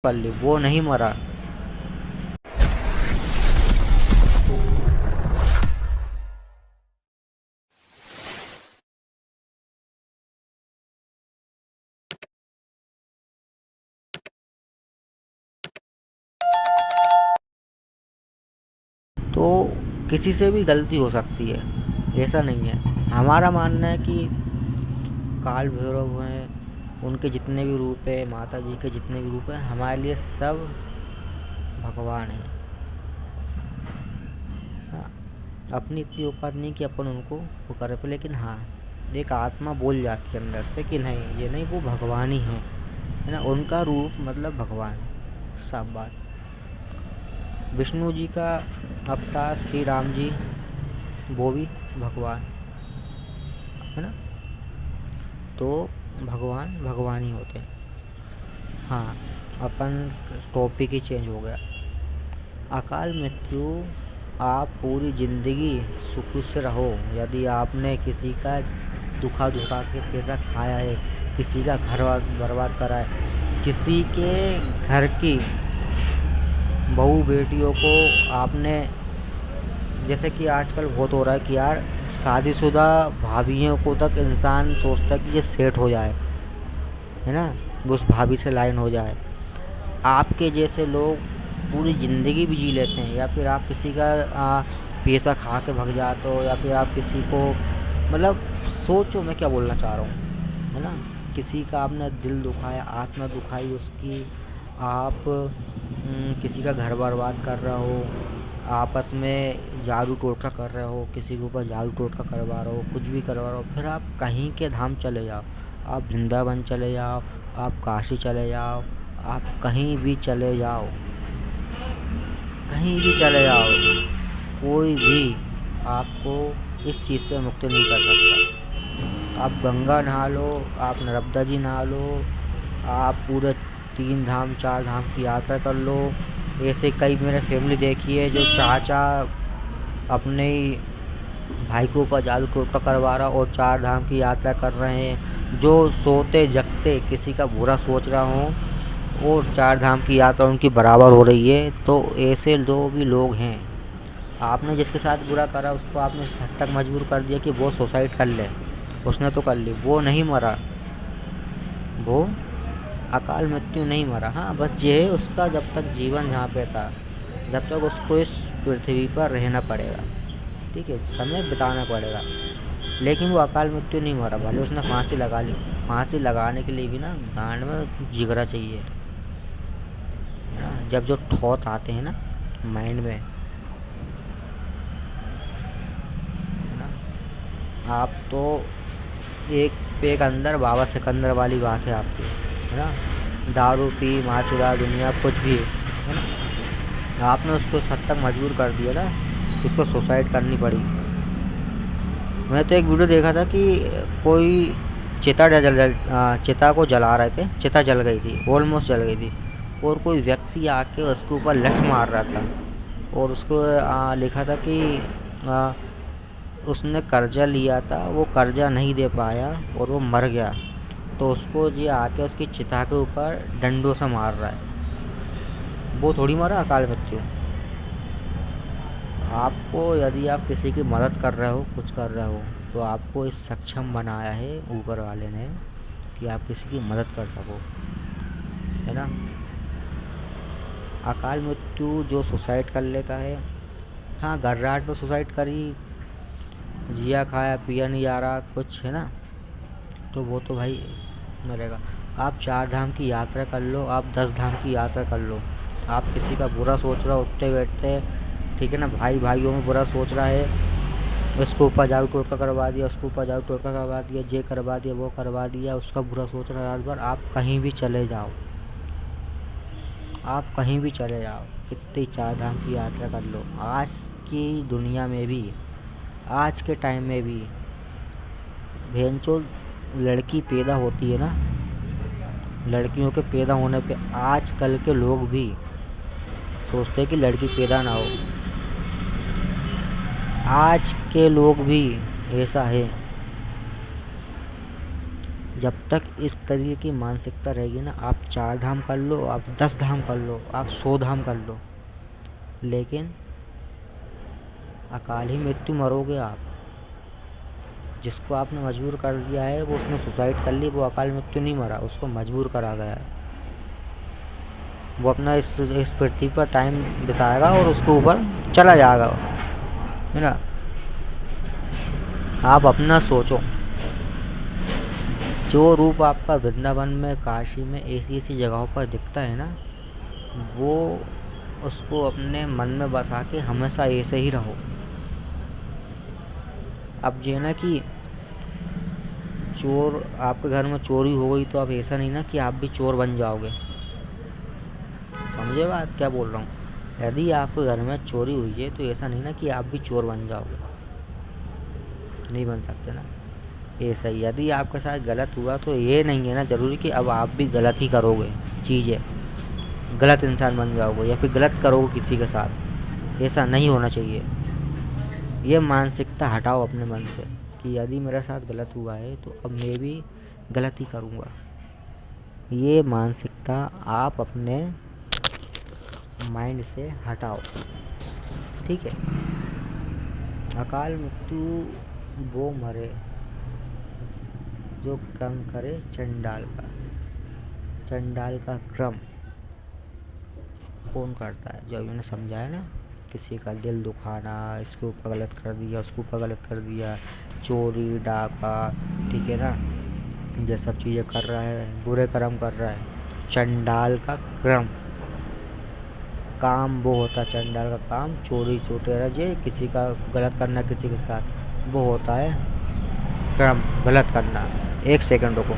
कर ली, वो नहीं मरा। तो किसी से भी गलती हो सकती है, ऐसा नहीं है। हमारा मानना है कि काल भैरव हैं, उनके जितने भी रूप है, माता जी के जितने भी रूप हैं, हमारे लिए सब भगवान हैं। हाँ, अपनी इतनी औकात नहीं कि अपन उनको वो करे पे, लेकिन हाँ, एक आत्मा बोल जाती है अंदर से कि नहीं, ये नहीं, वो भगवान ही है ना। उनका रूप मतलब भगवान, साफ बात। विष्णु जी का अवतार श्री राम जी, वो भी भगवान है ना। तो भगवान भगवान ही होते हैं। हाँ, अपन टॉपिक ही चेंज हो गया। अकाल मृत्यु, आप पूरी ज़िंदगी सुख से रहो। यदि आपने किसी का दुखा के पैसा खाया है, किसी का घर बर्बाद करा है, किसी के घर की बहू बेटियों को आपने, जैसे कि आजकल बहुत हो रहा है कि यार शादीशुदा भाभीयों को तक इंसान सोचता है कि ये सेट हो जाए, है ना, वो उस भाभी से लाइन हो जाए। आपके जैसे लोग पूरी ज़िंदगी भी जी लेते हैं, या फिर आप किसी का पैसा खा के भग जाते हो, या फिर आप किसी को, मतलब सोचो मैं क्या बोलना चाह रहा हूँ, है ना। किसी का आपने दिल दुखाया, आत्मा दुखाई उसकी, आप किसी का घर बर्बाद कर रहे हो, आपस में जादू टोटका कर रहे हो, किसी के ऊपर जादू टोटका करवा रहे हो, कुछ भी करवा रहे हो, फिर आप कहीं के धाम चले जाओ, आप वृंदावन चले जाओ, आप काशी चले जाओ, आप कहीं भी चले जाओ, कहीं भी चले जाओ, कोई भी आपको इस चीज़ से मुक्त नहीं कर सकता। आप गंगा नहा लो, आप नर्मदा जी नहा लो, आप पूरे 3 धाम 4 धाम की यात्रा कर लो। ऐसे कई मैंने फैमिली देखी है जो चाचा अपने ही भाई के ऊपर जादू टोटका करवा रहा और 4 धाम की यात्रा कर रहे हैं, जो सोते जगते किसी का बुरा सोच रहा हो और 4 धाम की यात्रा उनकी बराबर हो रही है। तो ऐसे भी लोग हैं। आपने जिसके साथ बुरा करा उसको आपने इस हद तक मजबूर कर दिया कि वो सुसाइड कर ले, उसने तो कर ली, वो नहीं मरा, वो अकाल मृत्यु नहीं मरा। हाँ, बस ये है उसका जब तक जीवन यहाँ पे था, जब तक उसको इस पृथ्वी पर रहना पड़ेगा, ठीक है, समय बिताना पड़ेगा, लेकिन वो अकाल मृत्यु नहीं मरा। भले उसने फांसी लगा ली, फांसी लगाने के लिए भी ना गांड में जिगरा चाहिए, है ना। जब जो थॉट आते हैं ना माइंड में, है ना, आप तो एक एक अंदर बाबा सिकंदर वाली बात है आपकी, है ना। दारू पी, माचुरा, दुनिया कुछ भी, है ना, आपने उसको इस हद तक मजबूर कर दिया ना, उसको सुसाइड करनी पड़ी। मैं तो एक वीडियो देखा था कि कोई चिता को जला रहे थे, चिता जल गई थी, ऑलमोस्ट जल गई थी, और कोई व्यक्ति आके उसके ऊपर लठ मार रहा था, और उसको लिखा था कि आ, उसने कर्जा लिया था, वो कर्जा नहीं दे पाया और वो मर गया, तो उसको ये आके उसकी चिता के ऊपर डंडों से मार रहा है। वो थोड़ी मारा अकाल मृत्यु। आपको, यदि आप किसी की मदद कर रहे हो, कुछ कर रहे हो, तो आपको इस सक्षम बनाया है ऊपर वाले ने कि आप किसी की मदद कर सको, है ना। अकाल मृत्यु जो सुसाइड कर लेता है, हाँ, गर्राट में सुसाइड करी, जिया खाया पिया नहीं जा रहा कुछ, है ना, तो वो तो भाई मरेगा। आप 4 धाम की यात्रा कर लो, आप 10 धाम की यात्रा कर लो, आप किसी का बुरा सोच रहे हो उठते बैठते, ठीक है ना, भाई भाइयों में बुरा सोच रहा है, उसको ऊपर जादू टोटका करवा दिया, उसको ऊपर जादू टोटका करवा दिया, ये करवा दिया, वो करवा दिया, उसका बुरा सोच रहा है रात भर। आप कहीं भी चले जाओ, आप कहीं भी चले जाओ, कितनी 4 धाम की यात्रा कर लो, आज की दुनिया में भी, आज के टाइम में भी भेंचो लड़की पैदा होती है ना, लड़कियों के पैदा होने पे आजकल के लोग भी सोचते हैं कि लड़की पैदा ना हो। आज के लोग भी ऐसा है। जब तक इस तरीके की मानसिकता रहेगी ना, आप 4 धाम कर लो, आप 10 धाम कर लो, आप 100 धाम कर लो, लेकिन अकाल ही मृत्यु मरोगे आप। जिसको आपने मजबूर कर दिया है, वो उसने सुसाइड कर ली, वो अकाल मृत्यु नहीं मरा, उसको मजबूर करा गया है। वो अपना इस पृथ्वी पर टाइम बिताएगा और उसके ऊपर चला जाएगा, है ना। आप अपना सोचो, जो रूप आपका वृंदावन में, काशी में, ऐसी ऐसी जगहों पर दिखता है ना, वो उसको अपने मन में बसा के हमेशा ऐसे ही रहो। अब ये ना कि चोर, आपके घर में चोरी हो गई तो अब ऐसा नहीं ना कि आप भी चोर बन जाओगे। समझे बात क्या बोल रहा हूँ। यदि आपके घर में चोरी हुई है तो ऐसा नहीं ना कि आप भी चोर बन जाओगे, नहीं बन सकते ना। ऐसा ही यदि आपके साथ गलत हुआ तो ये नहीं है ना ज़रूरी कि अब आप भी गलत ही करोगे चीज़ें, गलत इंसान बन जाओगे या फिर गलत करोगे किसी के साथ। ऐसा नहीं होना चाहिए। ये मानसिकता हटाओ अपने मन से कि यदि मेरे साथ गलत हुआ है तो अब मैं भी गलत ही करूँगा। ये मानसिकता आप अपने माइंड से हटाओ, ठीक है। अकाल मृत्यु वो मरे जो कर्म करे चंडाल का। चंडाल का क्रम कौन करता है? जो अभी मैंने समझाया ना, किसी का दिल दुखाना, इसके ऊपर गलत कर दिया, उसके ऊपर गलत कर दिया, चोरी डाका, ठीक है ना, ये सब चीज़ें कर रहा है, बुरे कर्म कर रहा है। चंडाल का क्रम काम वो होता है, चंडाल का काम चोरी चोटेरा जे किसी का गलत करना किसी के साथ, वो होता है क्रम गलत करना। 1 सेकंड रुको।